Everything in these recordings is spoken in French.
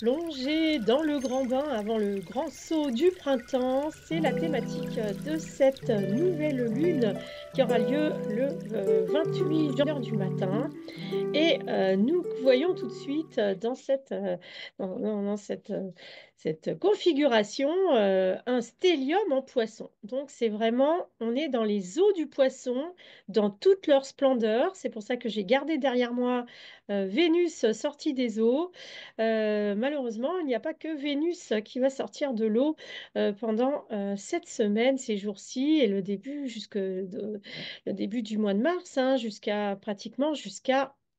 Plonger dans le grand bain avant le grand saut du printemps, c'est la thématique de cette nouvelle lune qui aura lieu le 28 heures du matin. Et nous voyons tout de suite dans cette configuration un stellium en poisson. Donc c'est vraiment, on est dans les eaux du poisson, dans toute leur splendeur. C'est pour ça que j'ai gardé derrière moi Vénus sortie des eaux. Malheureusement, il n'y a pas que Vénus qui va sortir de l'eau pendant cette semaine, ces jours-ci, et le début du mois de mars, hein, jusqu'à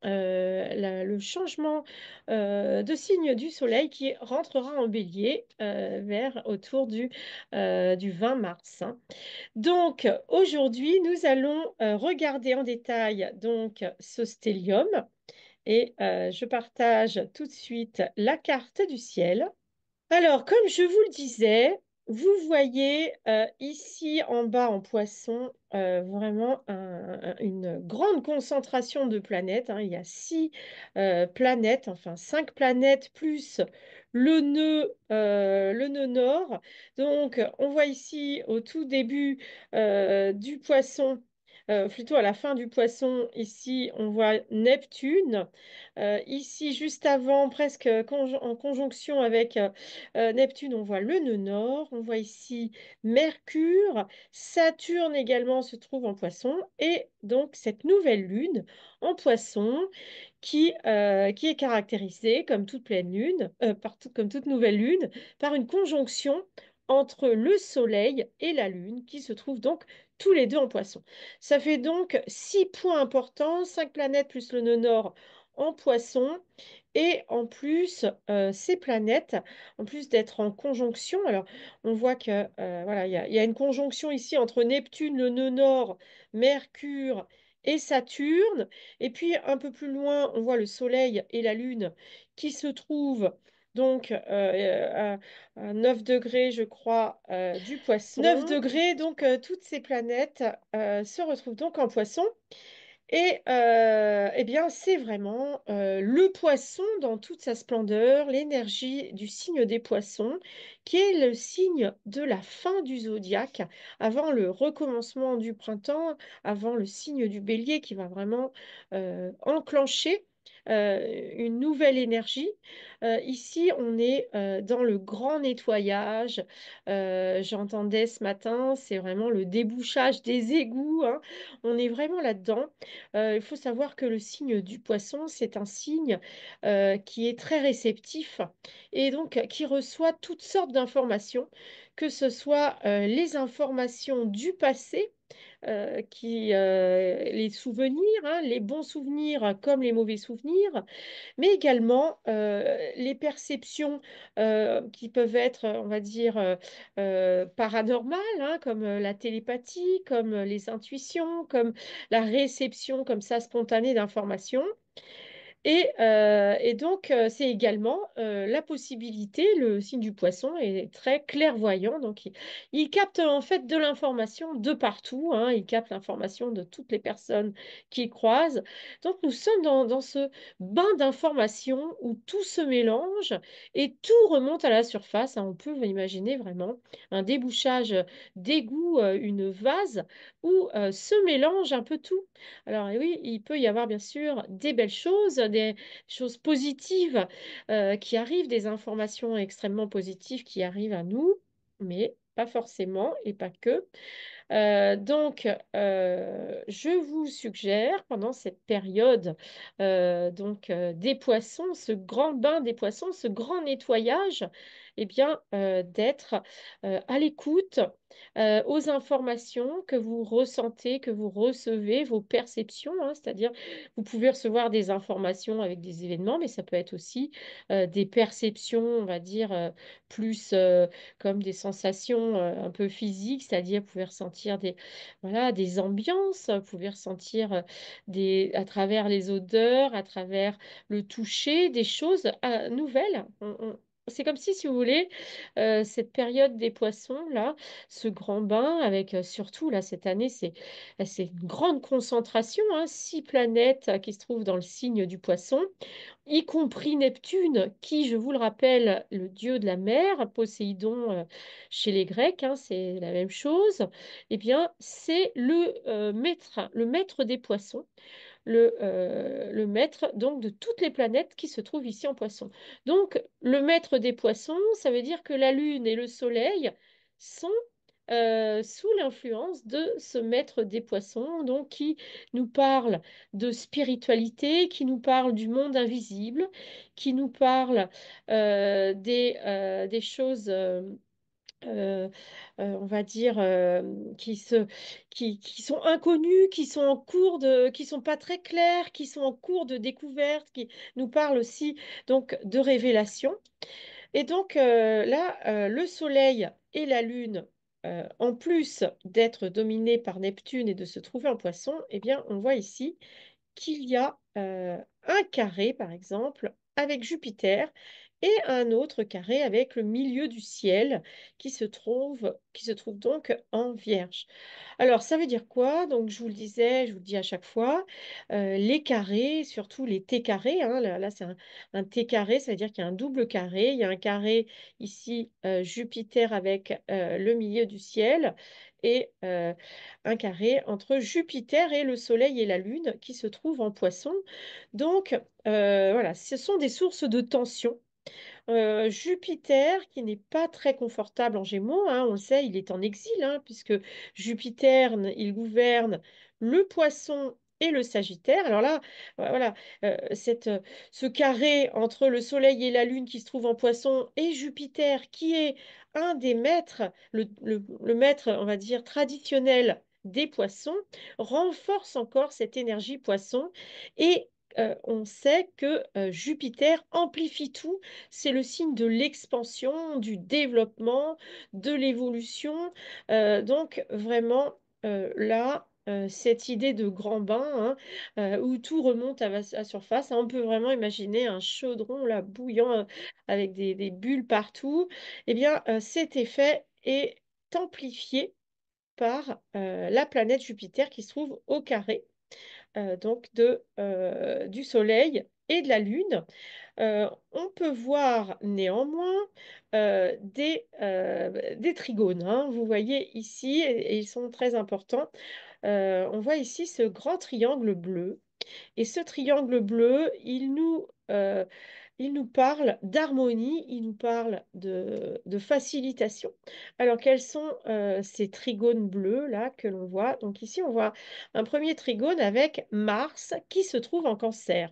le changement de signe du soleil qui rentrera en bélier vers autour du 20 mars, hein. Donc aujourd'hui, nous allons regarder en détail donc ce stellium et je partage tout de suite la carte du ciel. Alors, comme je vous le disais, vous voyez ici en bas en poisson vraiment une grande concentration de planètes, hein. Il y a 6 planètes, enfin 5 planètes plus le nœud nord. Donc, on voit ici au tout début du poisson, plutôt à la fin du poisson, ici on voit Neptune. Ici, juste avant, presque en conjonction avec Neptune, on voit le nœud nord, on voit ici Mercure, Saturne également se trouve en poisson, et donc cette nouvelle lune en poisson qui est caractérisée, comme toute pleine lune, comme toute nouvelle lune, par une conjonction entre le Soleil et la Lune, qui se trouvent donc tous les deux en poisson. Ça fait donc 6 points importants, 5 planètes plus le nœud nord en poisson. Et en plus, ces planètes, en plus d'être en conjonction, alors on voit que voilà, il y a une conjonction ici entre Neptune, le nœud nord, Mercure et Saturne. Et puis un peu plus loin, on voit le Soleil et la Lune qui se trouvent donc à 9 degrés, je crois, du poisson. 9 degrés, donc toutes ces planètes se retrouvent donc en poisson. Et eh bien, c'est vraiment le poisson dans toute sa splendeur, l'énergie du signe des poissons, qui est le signe de la fin du zodiaque, avant le recommencement du printemps, avant le signe du bélier qui va vraiment enclencher une nouvelle énergie. Ici, on est dans le grand nettoyage. J'entendais ce matin, c'est vraiment le débouchage des égouts, hein. On est vraiment là-dedans. Il faut savoir que le signe du poisson, c'est un signe qui est très réceptif et donc qui reçoit toutes sortes d'informations, que ce soit les informations du passé, les souvenirs, hein, les bons souvenirs comme les mauvais souvenirs, mais également les perceptions qui peuvent être, on va dire, paranormales, hein, comme la télépathie, comme les intuitions, comme la réception comme ça spontanée d'informations. Et donc, c'est également la possibilité, le signe du poisson est très clairvoyant, donc il capte en fait de l'information de partout, hein, il capte l'information de toutes les personnes qu'il croise. Donc, nous sommes dans ce bain d'informations où tout se mélange et tout remonte à la surface, hein. On peut imaginer vraiment un débouchage d'égout, une vase où se mélange un peu tout. Alors et oui, il peut y avoir bien sûr des belles choses, des choses positives qui arrivent, des informations extrêmement positives qui arrivent à nous, mais pas forcément et pas que. Donc, je vous suggère pendant cette période des poissons, ce grand bain des poissons, ce grand nettoyage, eh bien, d'être à l'écoute aux informations que vous ressentez, que vous recevez, vos perceptions, hein, c'est-à-dire vous pouvez recevoir des informations avec des événements, mais ça peut être aussi des perceptions, on va dire, plus comme des sensations un peu physiques, c'est-à-dire vous pouvez ressentir voilà, des ambiances, vous pouvez ressentir à travers les odeurs, à travers le toucher, des choses nouvelles. c'est comme si vous voulez, cette période des poissons, là, ce grand bain, avec surtout, là, cette année, c'est une grande concentration, hein, 6 planètes qui se trouvent dans le signe du poisson, y compris Neptune, qui, je vous le rappelle, le dieu de la mer, Poséidon chez les Grecs, hein, c'est la même chose, eh bien, c'est le maître des poissons, le maître donc de toutes les planètes qui se trouvent ici en Poisson. Donc, le maître des poissons, ça veut dire que la Lune et le Soleil sont sous l'influence de ce maître des poissons, donc qui nous parle de spiritualité, qui nous parle du monde invisible, qui nous parle des choses euh, on va dire, qui sont inconnus, qui sont en cours qui sont pas très clairs, qui sont en cours de découverte, qui nous parlent aussi donc de révélation. Et donc là, le Soleil et la Lune, en plus d'être dominés par Neptune et de se trouver en Poisson, eh bien, on voit ici qu'il y a un carré, par exemple, avec Jupiter et un autre carré avec le milieu du ciel qui se trouve donc en Vierge. Alors, ça veut dire quoi? Donc, je vous le disais, je vous le dis à chaque fois, les carrés, surtout les T carrés, hein, là, c'est un T carré, ça veut dire qu'il y a un double carré. Il y a un carré ici, Jupiter avec le milieu du ciel, et un carré entre Jupiter et le Soleil et la Lune qui se trouve en Poisson. Donc, voilà, ce sont des sources de tension. Jupiter, qui n'est pas très confortable en Gémeaux, hein, on le sait, il est en exil, hein, puisque Jupiter, il gouverne le Poisson et le Sagittaire. Alors là, voilà, ce carré entre le Soleil et la Lune qui se trouve en Poisson et Jupiter, qui est un des maîtres, le maître, on va dire, traditionnel des Poissons, renforce encore cette énergie Poisson. Et on sait que Jupiter amplifie tout, c'est le signe de l'expansion, du développement, de l'évolution. Donc vraiment, là, cette idée de grand bain, hein, où tout remonte à la surface, hein, on peut vraiment imaginer un chaudron là bouillant avec des bulles partout. Eh bien, cet effet est amplifié par la planète Jupiter qui se trouve au carré donc du Soleil et de la Lune. On peut voir néanmoins des trigones, hein. Vous voyez ici, et ils sont très importants. On voit ici ce grand triangle bleu. Et ce triangle bleu, il nous parle d'harmonie, il nous parle de facilitation. Alors, quels sont ces trigones bleus là que l'on voit? Donc ici, on voit un premier trigone avec Mars qui se trouve en Cancer.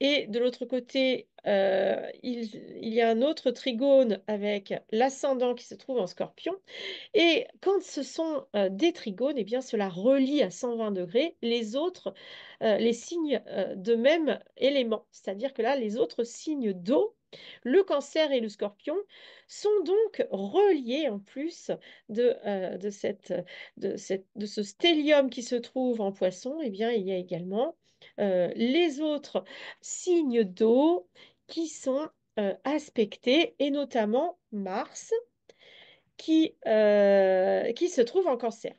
Et de l'autre côté, il y a un autre trigone avec l'ascendant qui se trouve en Scorpion. Et quand ce sont des trigones, eh bien, cela relie à 120 degrés les autres, les signes de même élément. C'est-à-dire que là, les autres signes d'eau, le Cancer et le Scorpion, sont donc reliés en plus de ce stellium qui se trouve en Poisson. Eh bien, il y a également les autres signes d'eau qui sont aspectés, et notamment Mars qui se trouve en Cancer.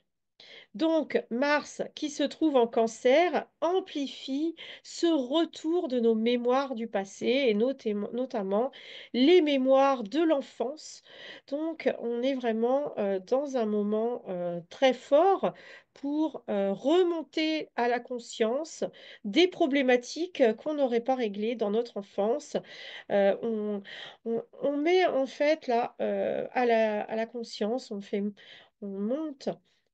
Donc, Mars, qui se trouve en Cancer, amplifie ce retour de nos mémoires du passé, et notamment les mémoires de l'enfance. Donc, on est vraiment dans un moment très fort pour remonter à la conscience des problématiques qu'on n'aurait pas réglées dans notre enfance. On met en fait là à la conscience, on monte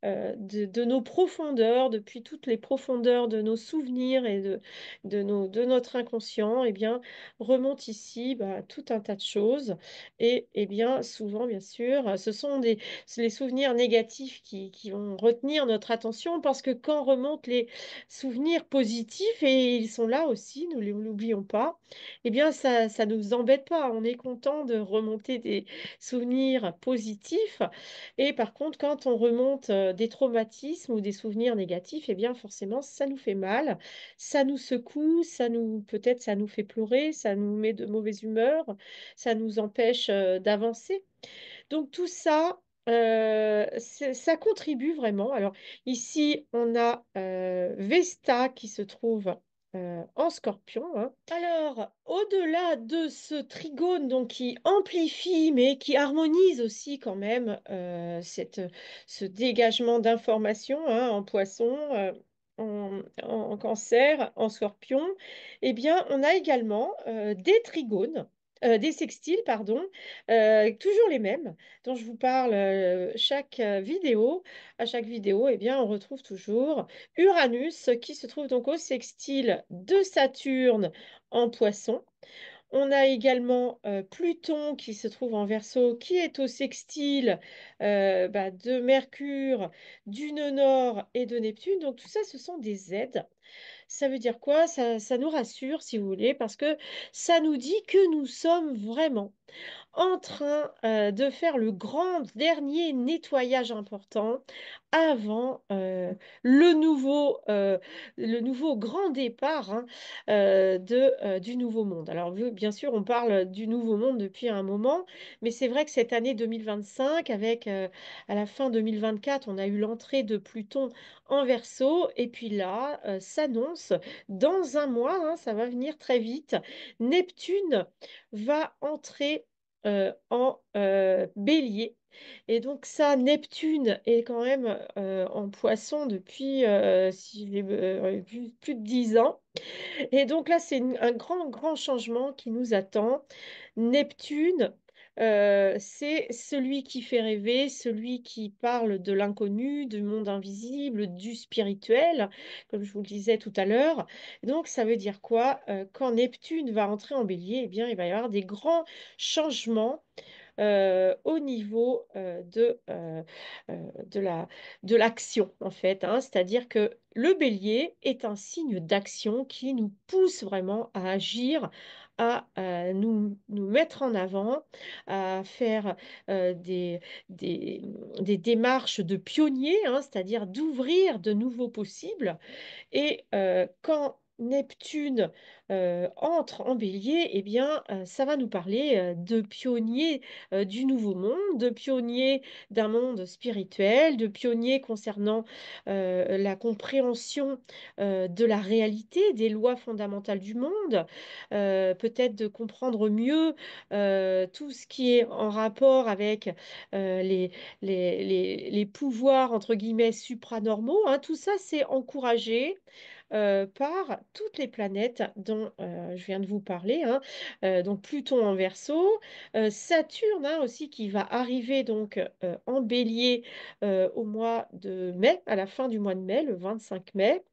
de nos profondeurs, depuis toutes les profondeurs de nos souvenirs et de notre inconscient, eh bien, remonte ici tout un tas de choses. Et eh bien, souvent, bien sûr, c'est les souvenirs négatifs qui vont retenir notre attention, parce que quand remontent les souvenirs positifs, et ils sont là aussi, nous ne l'oublions pas, eh bien, ça ne nous embête pas. On est content de remonter des souvenirs positifs. Et par contre, quand on remonte des traumatismes ou des souvenirs négatifs, eh bien forcément, ça nous fait mal, ça nous secoue, peut-être ça nous fait pleurer, ça nous met de mauvaise humeur, ça nous empêche d'avancer. Donc tout ça, ça contribue vraiment. Alors ici, on a Vesta qui se trouve en Scorpion, hein. Alors, au-delà de ce trigone donc, qui amplifie, mais qui harmonise aussi quand même ce dégagement d'informations hein, en poisson, en cancer, en scorpion, eh bien, on a également des trigones, des sextiles, pardon, toujours les mêmes dont je vous parle à chaque vidéo, eh bien, on retrouve toujours Uranus qui se trouve donc au sextile de Saturne en Poisson. On a également Pluton qui se trouve en Verseau, qui est au sextile de Mercure, du nœud Nord et de Neptune. Donc tout ça, ce sont des aides. Ça veut dire quoi? Ça nous rassure, si vous voulez, parce que ça nous dit que nous sommes vraiment en train de faire le grand dernier nettoyage important avant le nouveau grand départ hein, du nouveau monde. Alors, bien sûr, on parle du nouveau monde depuis un moment, mais c'est vrai que cette année 2025, à la fin 2024, on a eu l'entrée de Pluton en Verseau, et puis là, s'annonce dans un mois, hein, ça va venir très vite, Neptune va entrer en bélier. Et donc ça, Neptune est quand même en poisson depuis si j'ai, plus de 10 ans. Et donc là, c'est un grand, grand changement qui nous attend. Neptune, c'est celui qui fait rêver, celui qui parle de l'inconnu, du monde invisible, du spirituel, comme je vous le disais tout à l'heure. Donc ça veut dire quoi? Quand Neptune va entrer en bélier, eh bien, il va y avoir des grands changements au niveau de l'action, en fait, hein. C'est-à-dire que le bélier est un signe d'action qui nous pousse vraiment à agir, à nous mettre en avant, à faire des, des démarches de pionnier, hein, c'est-à-dire d'ouvrir de nouveaux possibles. Et quand Neptune entre en bélier, eh bien, ça va nous parler de pionniers du nouveau monde, de pionniers d'un monde spirituel, de pionniers concernant la compréhension de la réalité, des lois fondamentales du monde, peut-être de comprendre mieux tout ce qui est en rapport avec les pouvoirs, entre guillemets, supranormaux, hein. Tout ça, c'est encouragé par toutes les planètes dont je viens de vous parler, hein. Donc Pluton en Verseau, Saturne hein, aussi qui va arriver donc en Bélier au mois de mai, à la fin du mois de mai, le 25 mai.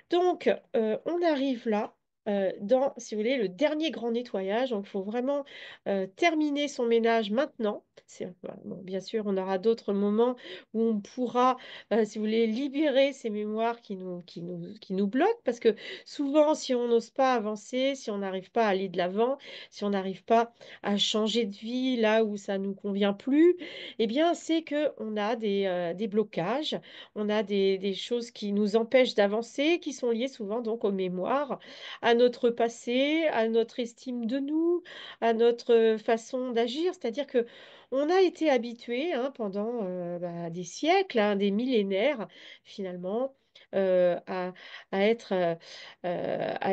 Donc, on arrive là dans, si vous voulez, le dernier grand nettoyage. Donc, il faut vraiment terminer son ménage maintenant. Bon, bien sûr, on aura d'autres moments où on pourra, si vous voulez, libérer ces mémoires qui nous bloquent. Parce que souvent, si on n'ose pas avancer, si on n'arrive pas à aller de l'avant, si on n'arrive pas à changer de vie là où ça ne nous convient plus, eh bien, c'est qu'on a des blocages, on a des choses qui nous empêchent d'avancer, qui sont liées souvent donc aux mémoires, à notre passé, à notre estime de nous, à notre façon d'agir. C'est-à-dire que on a été habitué hein, pendant des siècles, hein, des millénaires finalement. euh, à, à être, à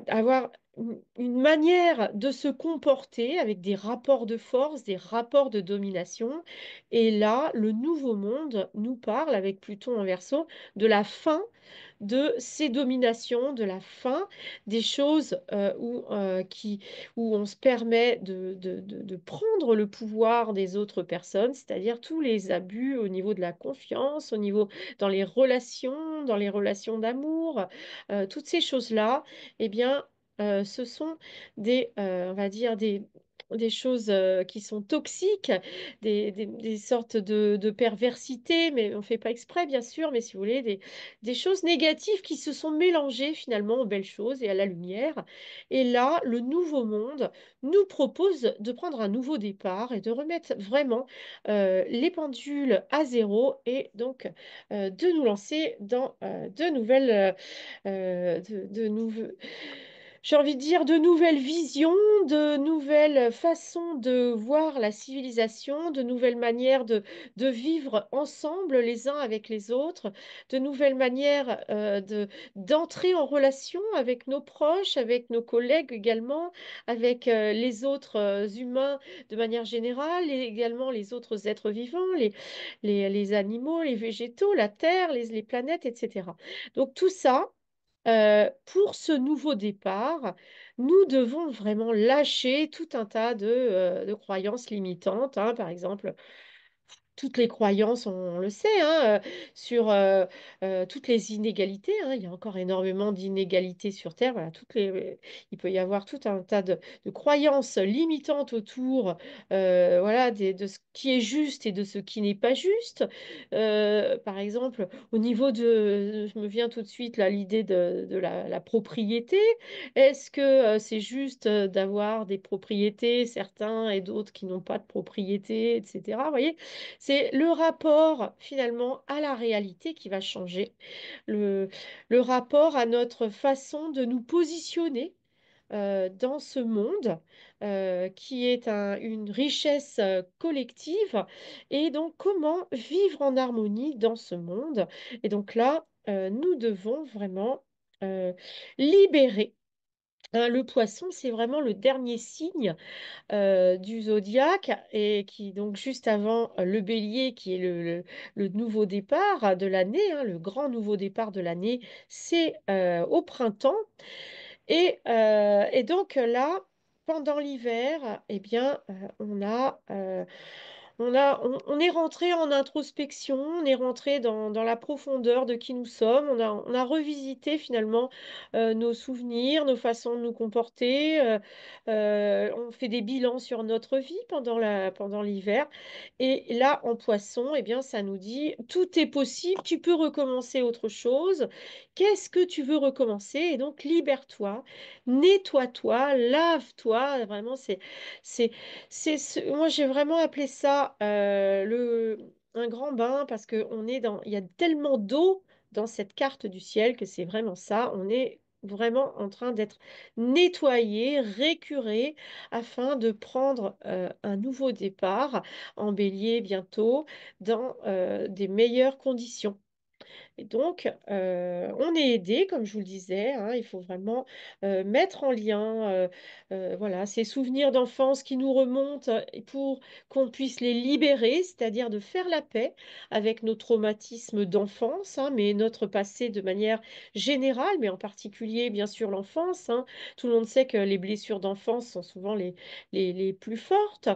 avoir une manière de se comporter avec des rapports de force, des rapports de domination. Et là, le nouveau monde nous parle, avec Pluton en Verseau, de la fin de ces dominations, de la fin des choses où on se permet de prendre le pouvoir des autres personnes, c'est-à-dire tous les abus au niveau de la confiance, au niveau dans les relations d'amour, toutes ces choses-là, eh bien, ce sont on va dire, des choses qui sont toxiques, des sortes de perversité, mais on ne fait pas exprès, bien sûr, mais si vous voulez, des choses négatives qui se sont mélangées finalement aux belles choses et à la lumière. Et là, le nouveau monde nous propose de prendre un nouveau départ et de remettre vraiment les pendules à zéro et donc de nous lancer dans de nouvelles, de nouveaux j'ai envie de dire de nouvelles visions, de nouvelles façons de voir la civilisation, de nouvelles manières de vivre ensemble les uns avec les autres, de nouvelles manières d'entrer en relation avec nos proches, avec nos collègues également, avec les autres humains de manière générale, et également les autres êtres vivants, les animaux, les végétaux, la Terre, les planètes, etc. Donc tout ça. Pour ce nouveau départ, nous devons vraiment lâcher tout un tas de croyances limitantes, hein. Par exemple, toutes les croyances, on le sait, hein, sur toutes les inégalités, hein. Il y a encore énormément d'inégalités sur Terre. Voilà, il peut y avoir tout un tas de croyances limitantes autour voilà, de ce qui est juste et de ce qui n'est pas juste. Par exemple, au niveau je me viens tout de suite là, l'idée de la propriété. Est-ce que c'est juste d'avoir des propriétés, certains et d'autres qui n'ont pas de propriété, etc. Vous voyez? C'est le rapport finalement à la réalité qui va changer, le, le rapport à notre façon de nous positionner dans ce monde qui est une richesse collective et donc comment vivre en harmonie dans ce monde. Et donc là, nous devons vraiment libérer. Hein, le poisson, c'est vraiment le dernier signe du zodiaque et qui donc juste avant le bélier qui est le nouveau départ de l'année, hein, le grand nouveau départ de l'année, c'est au printemps. Et donc là, pendant l'hiver, eh bien, on est rentré en introspection, on est rentré dans la profondeur de qui nous sommes, on a revisité finalement nos souvenirs, nos façons de nous comporter, on fait des bilans sur notre vie pendant l'hiver. Et là, en poisson, eh bien, ça nous dit, tout est possible, tu peux recommencer autre chose. Qu'est-ce que tu veux recommencer? Et donc, libère-toi, nettoie-toi, lave-toi. Vraiment, moi, j'ai vraiment appelé ça un grand bain parce il y a tellement d'eau dans cette carte du ciel que c'est vraiment ça. On est vraiment en train d'être nettoyé, récuré afin de prendre un nouveau départ en bélier bientôt dans des meilleures conditions. Et donc, on est aidé, comme je vous le disais, hein. Il faut vraiment mettre en lien voilà, ces souvenirs d'enfance qui nous remontent et pour qu'on puisse les libérer, c'est-à-dire de faire la paix avec nos traumatismes d'enfance, hein, mais notre passé de manière générale, mais en particulier, bien sûr, l'enfance, hein. Tout le monde sait que les blessures d'enfance sont souvent les plus fortes.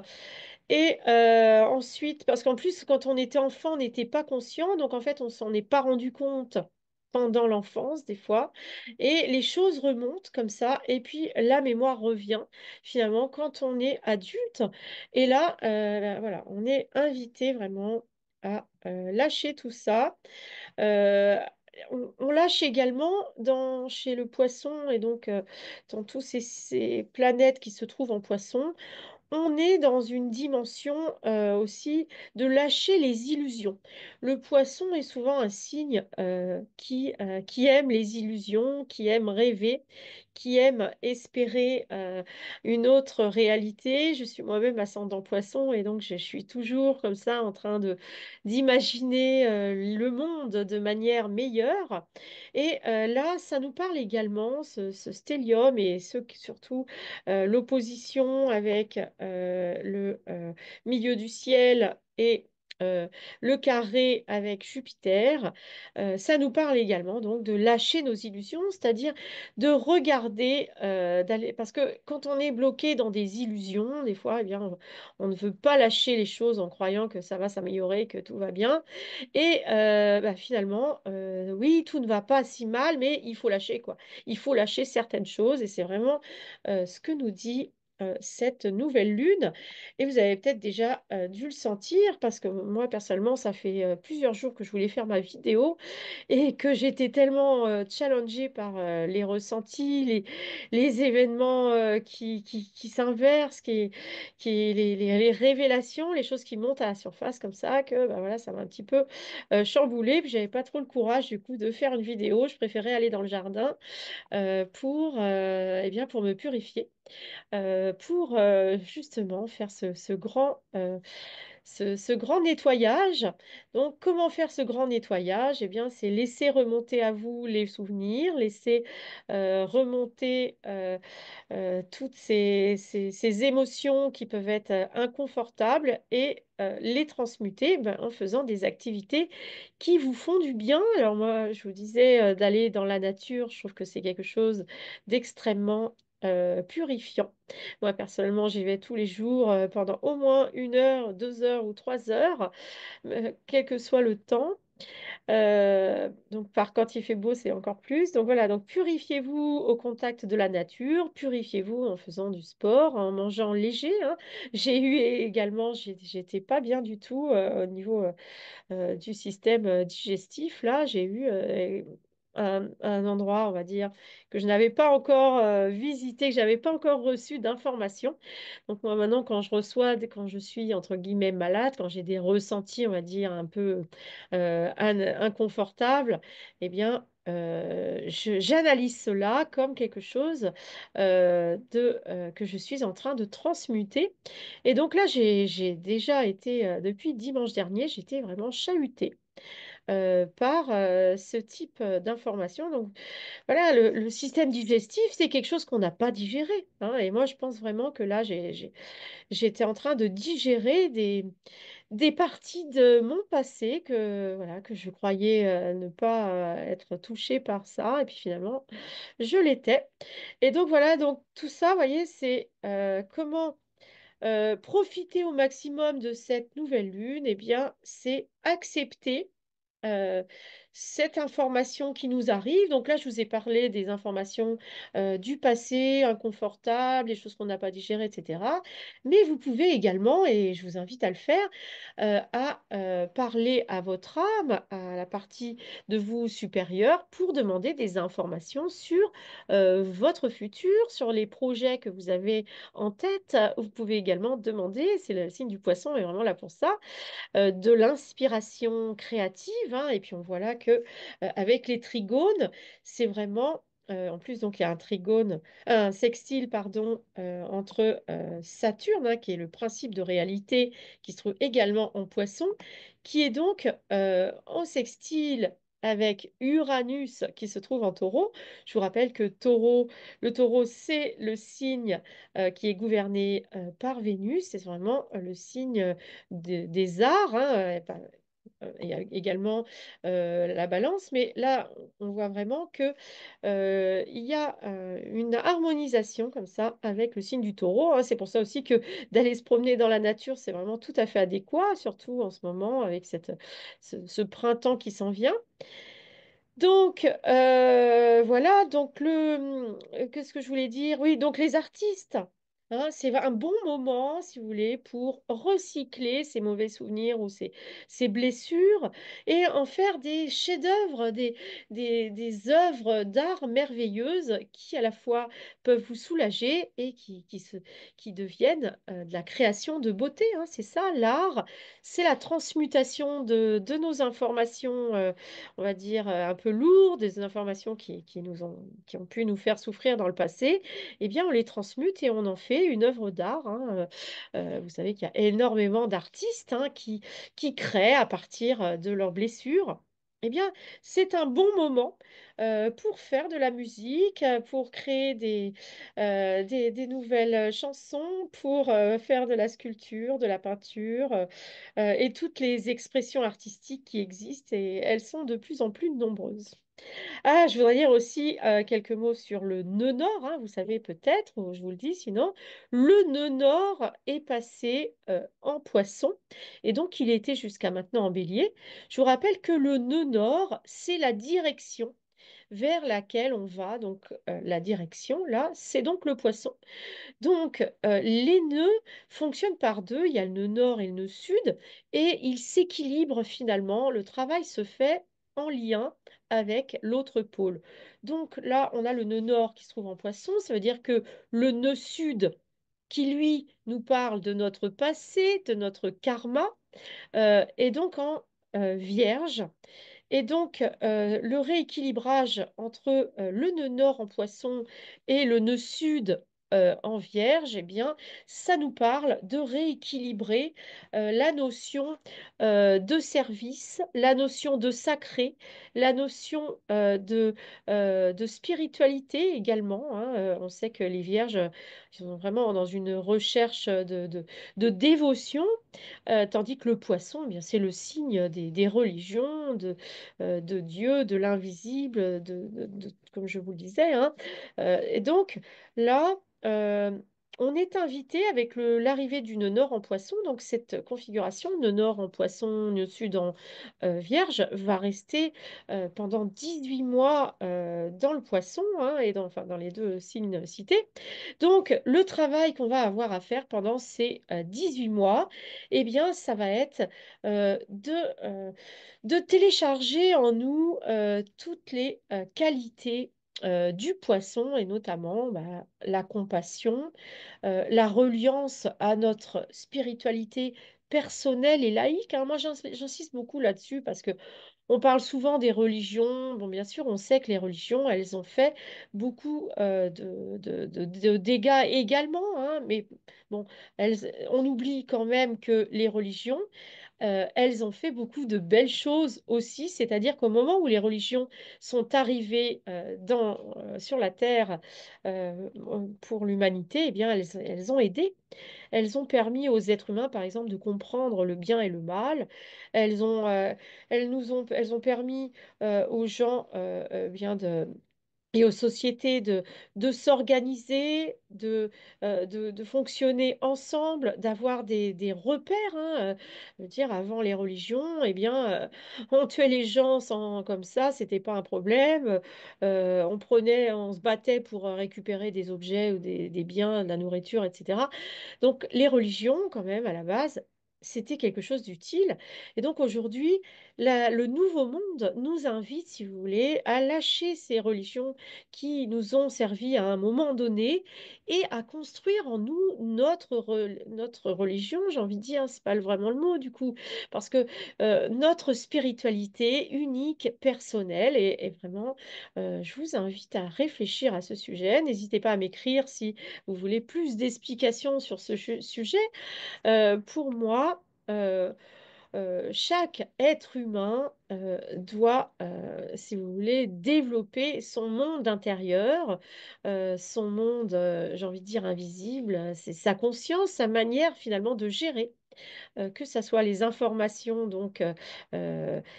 Et ensuite, parce qu'en plus, quand on était enfant, on n'était pas conscient, donc en fait, on s'en est pas rendu compte pendant l'enfance, des fois. Et les choses remontent comme ça, et puis la mémoire revient finalement quand on est adulte. Et là, voilà, on est invité vraiment à lâcher tout ça. Euh, on lâche également chez le poisson et donc dans tous ces planètes qui se trouvent en poisson. On est dans une dimension aussi de lâcher les illusions. Le poisson est souvent un signe qui aime les illusions, qui aime rêver, qui aime espérer une autre réalité. Je suis moi-même ascendant poisson et donc je suis toujours comme ça en train d'imaginer le monde de manière meilleure. Et là, ça nous parle également, ce stellium et surtout l'opposition avec le milieu du ciel et le carré avec Jupiter, ça nous parle également donc de lâcher nos illusions, c'est-à-dire de regarder, parce que quand on est bloqué dans des illusions, des fois, eh bien, on ne veut pas lâcher les choses en croyant que ça va s'améliorer, que tout va bien. Et bah, finalement, oui, tout ne va pas si mal, mais il faut lâcher quoi. Il faut lâcher certaines choses et c'est vraiment ce que nous dit cette nouvelle lune. Et vous avez peut-être déjà dû le sentir parce que moi, personnellement, ça fait plusieurs jours que je voulais faire ma vidéo et que j'étais tellement challengée par les ressentis, les événements qui s'inversent, les révélations, les choses qui montent à la surface comme ça, que bah, voilà, ça m'a un petit peu chamboulée. Puis j'avais pas trop le courage du coup de faire une vidéo. Je préférais aller dans le jardin eh bien, pour me purifier, pour justement faire ce grand nettoyage. Donc, comment faire ce grand nettoyage? Eh bien, c'est laisser remonter à vous les souvenirs, laisser remonter toutes ces émotions qui peuvent être inconfortables et les transmuter ben, en faisant des activités qui vous font du bien. Alors moi, je vous disais d'aller dans la nature, je trouve que c'est quelque chose d'extrêmement purifiant. Moi, personnellement, j'y vais tous les jours pendant au moins 1 heure, 2 heures ou 3 heures, quel que soit le temps. Donc, par quand il fait beau, c'est encore plus. Donc voilà, donc purifiez-vous au contact de la nature, purifiez-vous en faisant du sport, en mangeant léger, hein. J'ai eu également, j'étais pas bien du tout au niveau du système digestif. Là, j'ai eu un endroit, on va dire, que je n'avais pas encore visité, que j'avais pas encore reçu d'informations. Donc moi maintenant, quand je reçois, quand je suis entre guillemets malade, quand j'ai des ressentis, on va dire, un peu inconfortables, eh bien, j'analyse cela comme quelque chose que je suis en train de transmuter. Et donc là, j'ai déjà été, depuis dimanche dernier, j'étais vraiment chahutée par ce type d'information. Donc voilà, le système digestif, c'est quelque chose qu'on n'a pas digéré, hein. Et moi, je pense vraiment que là, j'étais en train de digérer des parties de mon passé que, voilà, que je croyais ne pas être touchée par ça. Et puis finalement, je l'étais. Et donc voilà, donc tout ça, vous voyez, c'est comment profiter au maximum de cette nouvelle lune. Eh bien, c'est accepter euh, cette information qui nous arrive. Donc là, je vous ai parlé des informations du passé, inconfortables, des choses qu'on n'a pas digérées, etc. Mais vous pouvez également, et je vous invite à le faire, à parler à votre âme, à la partie de vous supérieure, pour demander des informations sur votre futur, sur les projets que vous avez en tête. Vous pouvez également demander, c'est le signe du poisson, est vraiment là pour ça, de l'inspiration créative, hein. Et puis on voit là que avec les trigones, c'est vraiment en plus, donc il y a un trigone, un sextile, pardon, entre Saturne, hein, qui est le principe de réalité, qui se trouve également en Poisson, qui est donc en sextile avec Uranus, qui se trouve en Taureau. Je vous rappelle que le Taureau, c'est le signe qui est gouverné par Vénus. C'est vraiment le signe des arts, hein, il y a également la balance, mais là, on voit vraiment que il y a une harmonisation comme ça avec le signe du taureau, hein. C'est pour ça aussi que d'aller se promener dans la nature, c'est vraiment tout à fait adéquat, surtout en ce moment avec ce printemps qui s'en vient. Donc, voilà, donc qu'est-ce que je voulais dire? Oui, donc les artistes, hein, c'est un bon moment, si vous voulez, pour recycler ces mauvais souvenirs ou ces blessures et en faire des chefs-d'œuvre, des œuvres d'art merveilleuses qui, à la fois, peuvent vous soulager et qui deviennent de la création de beauté, hein. C'est ça, l'art, c'est la transmutation de nos informations. On va dire, un peu lourdes, des informations qui ont pu nous faire souffrir dans le passé, eh bien, on les transmute et on en fait une œuvre d'art, hein. Vous savez qu'il y a énormément d'artistes, hein, qui créent à partir de leurs blessures. Eh bien, c'est un bon moment pour faire de la musique, pour créer des nouvelles chansons, pour faire de la sculpture, de la peinture, et toutes les expressions artistiques qui existent et elles sont de plus en plus nombreuses. Ah, je voudrais dire aussi quelques mots sur le nœud nord, hein, vous savez peut-être, ou je vous le dis sinon, le nœud nord est passé en poisson et donc il était jusqu'à maintenant en bélier. Je vous rappelle que le nœud nord, c'est la direction vers laquelle on va. Donc, la direction, là, c'est donc le poisson. Donc, les nœuds fonctionnent par deux. Il y a le nœud nord et le nœud sud, et ils s'équilibrent finalement. Le travail se fait en lien avec l'autre pôle. Donc là, on a le nœud nord qui se trouve en poisson. Ça veut dire que le nœud sud, qui lui nous parle de notre passé, de notre karma, est donc en vierge. Et donc, le rééquilibrage entre le nœud nord en poisson et le nœud sud en vierge, eh bien, ça nous parle de rééquilibrer la notion de service, la notion de sacré, la notion de spiritualité également, hein. On sait que les vierges, ils sont vraiment dans une recherche de dévotion, tandis que le poisson, eh bien, c'est le signe des religions, de Dieu, de l'invisible, comme je vous le disais, hein. Et donc là, on est invité avec l'arrivée du nœud nord en poisson. Donc cette configuration, nœud nord en poisson, nœud sud en vierge, va rester pendant 18 mois dans le poisson, hein, et enfin, dans les deux signes cités. Donc le travail qu'on va avoir à faire pendant ces 18 mois, eh bien, ça va être euh, de... euh, de télécharger en nous toutes les qualités du poisson, et notamment bah, la compassion, la reliance à notre spiritualité personnelle et laïque, hein. Moi, j'insiste beaucoup là-dessus parce que on parle souvent des religions. Bon, bien sûr, on sait que les religions, elles ont fait beaucoup de dégâts également, hein, mais bon, on oublie quand même que les religions, elles ont fait beaucoup de belles choses aussi, c'est-à-dire qu'au moment où les religions sont arrivées sur la terre euh, pour l'humanité, eh bien, elles ont aidé. Elles ont permis aux êtres humains, par exemple, de comprendre le bien et le mal. Elles ont permis aux gens bien et aux sociétés de s'organiser, de fonctionner ensemble, d'avoir des repères, hein. Je veux dire, avant les religions, eh bien, on tuait les gens comme ça, c'était pas un problème. On se battait pour récupérer des objets ou des biens, de la nourriture, etc. Donc, les religions, quand même, à la base, c'était quelque chose d'utile. Et donc, aujourd'hui, le nouveau monde nous invite, si vous voulez, à lâcher ces religions qui nous ont servi à un moment donné et à construire en nous notre religion, j'ai envie de dire, c'est pas vraiment le mot du coup, parce que notre spiritualité unique, personnelle, et vraiment, je vous invite à réfléchir à ce sujet. N'hésitez pas à m'écrire si vous voulez plus d'explications sur ce sujet. Pour moi, chaque être humain doit, si vous voulez, développer son monde intérieur, son monde, j'ai envie de dire, invisible. C'est sa conscience, sa manière finalement de gérer que ce soit les informations donc,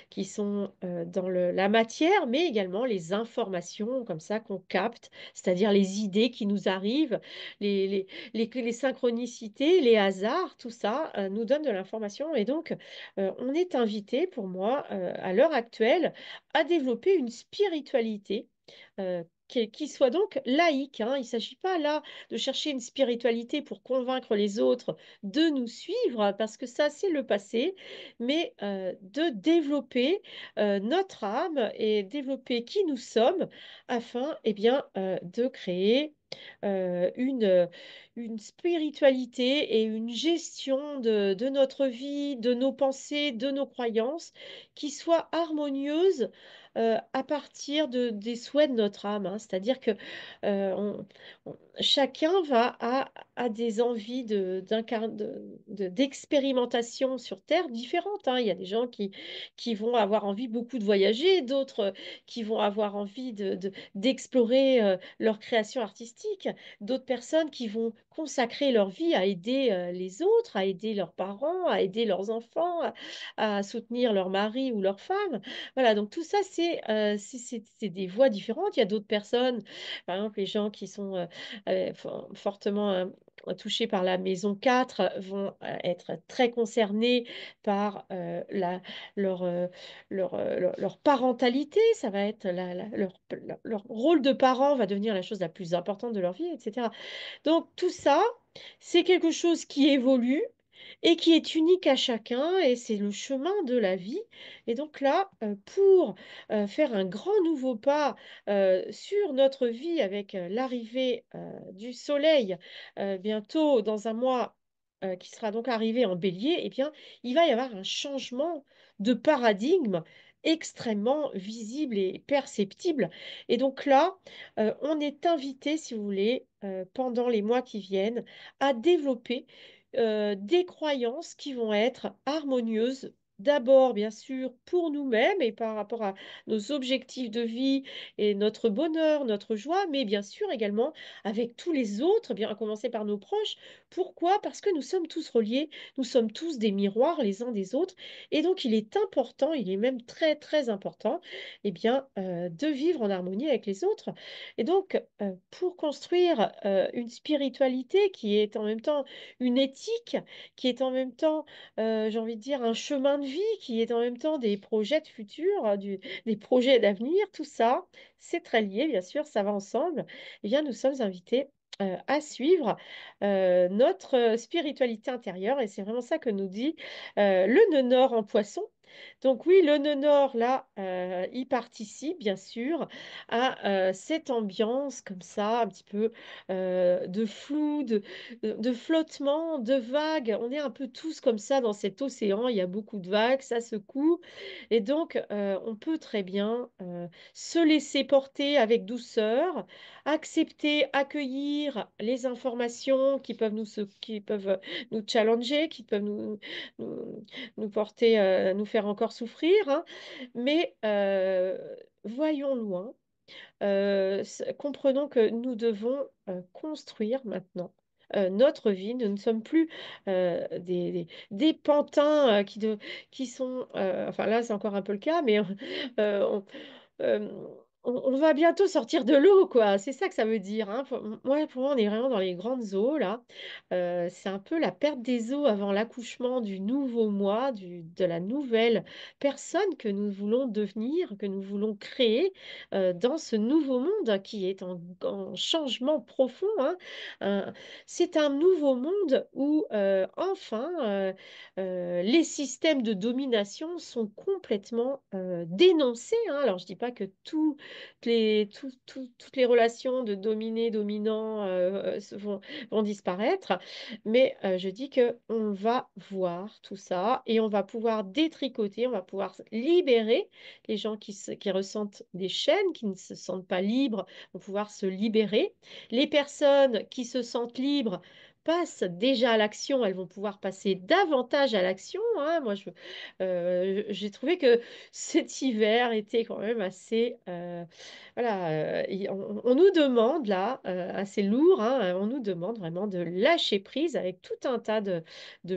qui sont dans la matière, mais également les informations comme ça qu'on capte, c'est-à-dire les idées qui nous arrivent, les synchronicités, les hasards, tout ça nous donne de l'information. Et donc, on est invité, pour moi, à l'heure actuelle, à développer une spiritualité. Qui soit donc laïque, hein. Il ne s'agit pas là de chercher une spiritualité pour convaincre les autres de nous suivre, parce que ça, c'est le passé, mais de développer notre âme et développer qui nous sommes afin, eh bien, de créer une spiritualité et une gestion de notre vie, de nos pensées, de nos croyances qui soit harmonieuse à partir des souhaits de notre âme, hein. C'est-à-dire que chacun a des envies d'expérimentation sur Terre différentes, hein. Il y a des gens qui vont avoir envie beaucoup de voyager, d'autres qui vont avoir envie d'explorer leur création artistique, d'autres personnes qui vont consacrer leur vie à aider les autres, à aider leurs parents, à aider leurs enfants, à soutenir leur mari ou leur femme. Voilà, donc tout ça, c'est des voies différentes. Il y a d'autres personnes, par exemple les gens qui sont fortement touchés par la maison 4 vont être très concernés par leur parentalité. Ça va être leur rôle de parent va devenir la chose la plus importante de leur vie, etc. Donc tout ça, c'est quelque chose qui évolue et qui est unique à chacun et c'est le chemin de la vie. Et donc là, pour faire un grand nouveau pas sur notre vie avec l'arrivée du soleil bientôt dans un mois qui sera donc arrivé en bélier, eh bien, il va y avoir un changement de paradigme extrêmement visible et perceptible. Et donc là, on est invité, si vous voulez, pendant les mois qui viennent, à développer des croyances qui vont être harmonieuses. D'abord, bien sûr, pour nous-mêmes et par rapport à nos objectifs de vie et notre bonheur, notre joie, mais bien sûr également avec tous les autres, bien à commencer par nos proches. Pourquoi? Parce que nous sommes tous reliés, nous sommes tous des miroirs les uns des autres, et donc il est important, il est même très très important, eh bien, de vivre en harmonie avec les autres. Et donc, pour construire une spiritualité qui est en même temps une éthique qui est en même temps, j'ai envie de dire, un chemin de vie, qui est en même temps des projets de futur, des projets d'avenir, tout ça, c'est très lié, bien sûr, ça va ensemble. Eh bien, nous sommes invités à suivre notre spiritualité intérieure et c'est vraiment ça que nous dit le nœud nord en poisson. Donc oui, le nœud nord, là, il participe bien sûr à cette ambiance comme ça, un petit peu de flou, de flottement, de vagues. On est un peu tous comme ça dans cet océan. Il y a beaucoup de vagues, ça secoue. Et donc, on peut très bien se laisser porter avec douceur, accepter, accueillir les informations qui peuvent qui peuvent nous challenger, qui peuvent nous, nous porter, nous faire encore souffrir, hein. Mais voyons loin. Comprenons que nous devons construire maintenant notre vie. Nous ne sommes plus des pantins qui sont... enfin là, c'est encore un peu le cas, mais on, euh, on va bientôt sortir de l'eau, quoi. C'est ça que ça veut dire, hein. Pour moi, on est vraiment dans les grandes eaux, là. C'est un peu la perte des eaux avant l'accouchement du nouveau moi, de la nouvelle personne que nous voulons devenir, que nous voulons créer dans ce nouveau monde qui est en changement profond, hein. Euh, c'est un nouveau monde où, enfin, les systèmes de domination sont complètement dénoncés, hein. Alors, je ne dis pas que toutes les relations de dominé-dominant vont disparaître, mais je dis que on va voir tout ça et on va pouvoir détricoter, on va pouvoir libérer les gens qui ressentent des chaînes, qui ne se sentent pas libres, vont pouvoir se libérer. Les personnes qui se sentent libres passent déjà à l'action, elles vont pouvoir passer davantage à l'action, hein. Moi, j'ai trouvé que cet hiver était quand même assez... voilà, on nous demande là, assez lourd, hein, on nous demande vraiment de lâcher prise avec tout un tas de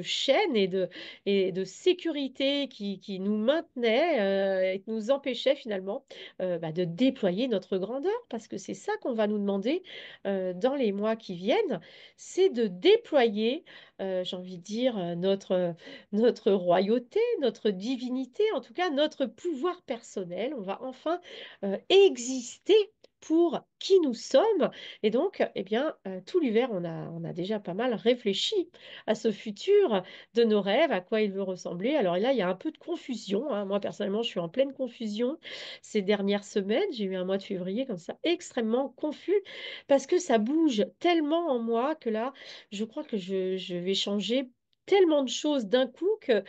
chaînes et de sécurité qui nous maintenaient et qui nous empêchaient finalement de déployer notre grandeur, parce que c'est ça qu'on va nous demander dans les mois qui viennent, c'est de déployer, j'ai envie de dire, notre royauté, notre divinité, en tout cas notre pouvoir personnel. On va enfin exister pour qui nous sommes. Et donc, eh bien, tout l'hiver, on a déjà pas mal réfléchi à ce futur de nos rêves, à quoi il veut ressembler. Alors là, il y a un peu de confusion, hein. Moi, personnellement, je suis en pleine confusion ces dernières semaines. J'ai eu un mois de février comme ça, extrêmement confus, parce que ça bouge tellement en moi que là, je crois que je vais changer tellement de choses d'un coup que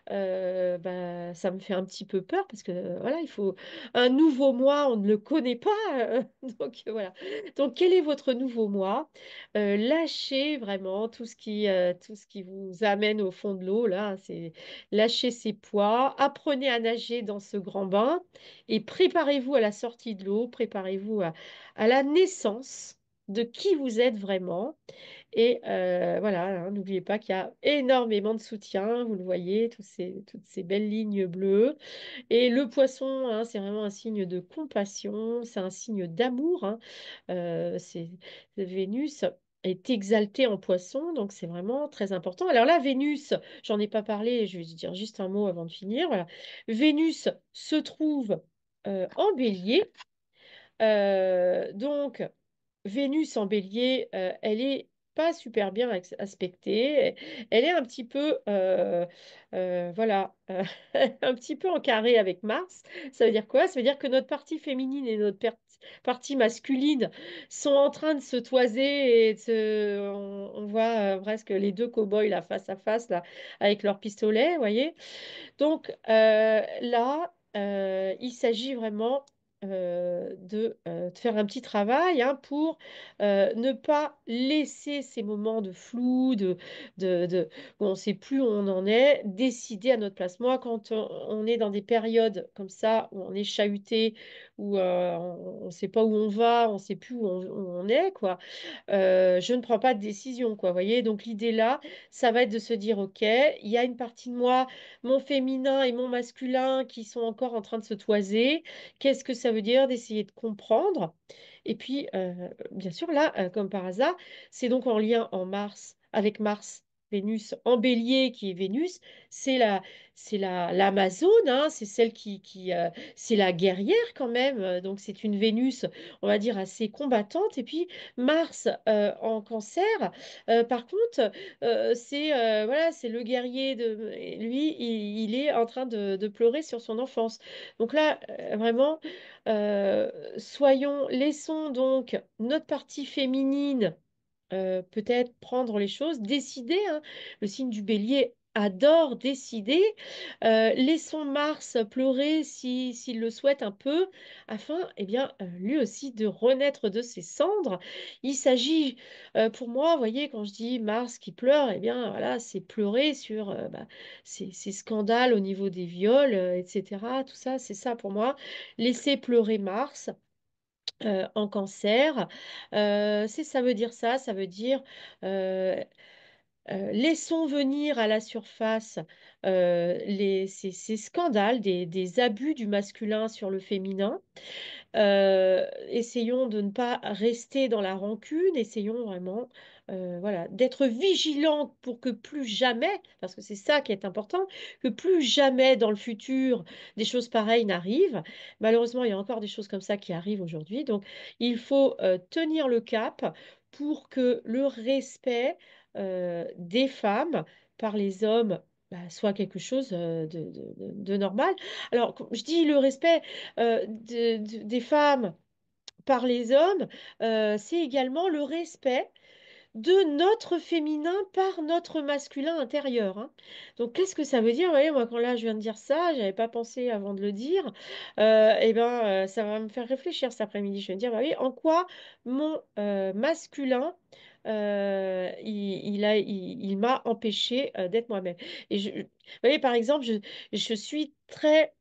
ça me fait un petit peu peur parce que voilà, il faut un nouveau moi, on ne le connaît pas. Donc voilà. Donc quel est votre nouveau moi? Lâchez vraiment tout ce qui vous amène au fond de l'eau là. C'est lâcher ses poids, apprenez à nager dans ce grand bain et préparez-vous à la sortie de l'eau, préparez-vous à la naissance de qui vous êtes vraiment. Et voilà, hein, n'oubliez pas qu'il y a énormément de soutien, vous le voyez, toutes ces belles lignes bleues. Et le poisson, hein, c'est vraiment un signe de compassion, c'est un signe d'amour, hein. C'est Vénus. est exalté en poisson, donc c'est vraiment très important. Alors là, Vénus, j'en ai pas parlé, je vais dire juste un mot avant de finir. Voilà. Vénus se trouve en bélier. Donc, Vénus en bélier, elle est pas super bien aspectée. Elle est un petit peu, voilà, un petit peu en carré avec Mars. Ça veut dire quoi? Ça veut dire que notre partie féminine et notre partie masculine sont en train de se toiser et on voit presque les deux cow-boys là, face à face là, avec leurs pistolets, vous voyez? Donc là, il s'agit vraiment de faire un petit travail hein, pour ne pas laisser ces moments de flou, où on ne sait plus où on en est, décider à notre place. Moi, quand on est dans des périodes comme ça, où on est chahuté, où on ne sait pas où on va, on ne sait plus où on est, quoi, je ne prends pas de décision, quoi. Vous voyez, donc l'idée là, ça va être de se dire, OK, il y a une partie de moi, mon féminin et mon masculin, qui sont encore en train de se toiser. Qu'est-ce que ça veut dire d'essayer de comprendre? Et puis, bien sûr, là, comme par hasard, c'est donc en lien en Mars, avec Mars. Vénus en bélier qui est Vénus, l'Amazone, hein, c'est celle c'est la guerrière quand même, donc c'est une Vénus, on va dire, assez combattante. Et puis Mars en cancer, par contre, voilà, c'est le guerrier et lui, il est en train de pleurer sur son enfance. Donc là, vraiment, laissons donc notre partie féminine peut-être prendre les choses, décider, hein. Le signe du bélier adore décider. Laissons Mars pleurer s'il le souhaite un peu, afin, eh bien, lui aussi de renaître de ses cendres. Il s'agit, pour moi, vous voyez, quand je dis Mars qui pleure, eh bien, voilà, c'est pleurer sur ces scandales au niveau des viols, etc. Tout ça, c'est ça pour moi. Laisser pleurer Mars en cancer. Ça veut dire ça veut dire euh, laissons venir à la surface ces scandales, des abus du masculin sur le féminin. Essayons de ne pas rester dans la rancune, essayons vraiment voilà, d'être vigilants pour que plus jamais, parce que c'est ça qui est important, que plus jamais dans le futur des choses pareilles n'arrivent. Malheureusement, il y a encore des choses comme ça qui arrivent aujourd'hui. Donc, il faut tenir le cap pour que le respect des femmes par les hommes soit quelque chose de normal. Alors, quand je dis le respect des femmes par les hommes, c'est également le respect de notre féminin par notre masculin intérieur, hein. Donc, qu'est-ce que ça veut dire? Vous voyez, moi, quand là, je viens de dire ça, j'avais pas pensé avant de le dire. Ça va me faire réfléchir cet après-midi. Je vais me dire, bah oui, en quoi mon masculin, il m'a empêché d'être moi-même. Vous voyez, par exemple, je suis très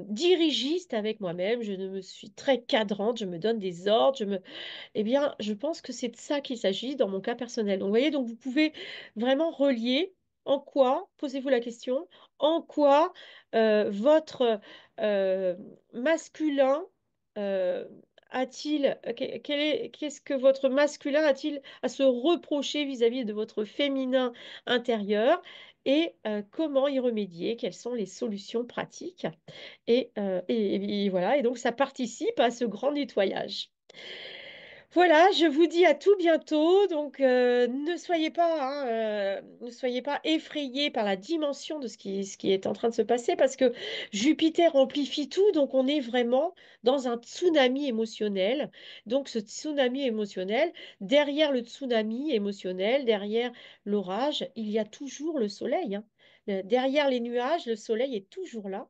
dirigiste avec moi-même, je me suis très cadrante, je me donne des ordres, eh bien, je pense que c'est de ça qu'il s'agit dans mon cas personnel. Donc, vous voyez, donc vous pouvez vraiment relier en quoi, posez-vous la question, en quoi votre euh, masculin euh, qu'est-ce que votre masculin a-t-il à se reprocher vis-à-vis de votre féminin intérieur et comment y remédier, quelles sont les solutions pratiques. Et voilà, et donc ça participe à ce grand nettoyage. Voilà, je vous dis à tout bientôt. Donc, ne soyez pas effrayés par la dimension de ce qui est en train de se passer parce que Jupiter amplifie tout. Donc, on est vraiment dans un tsunami émotionnel. Donc, ce tsunami émotionnel, derrière le tsunami émotionnel, derrière l'orage, il y a toujours le soleil, hein. Derrière les nuages, le soleil est toujours là.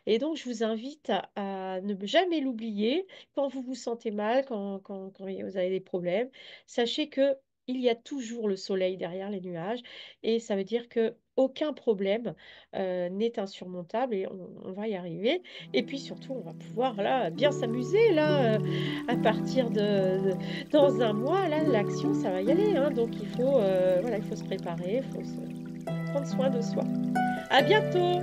Et donc, je vous invite à ne jamais l'oublier quand vous vous sentez mal, quand vous avez des problèmes. Sachez que il y a toujours le soleil derrière les nuages et ça veut dire que aucun problème n'est insurmontable et on va y arriver. Et puis surtout, on va pouvoir là bien s'amuser là à partir dans un mois là, l'action ça va y aller, hein. Donc il faut voilà, il faut se préparer, il faut prendre soin de soi. À bientôt!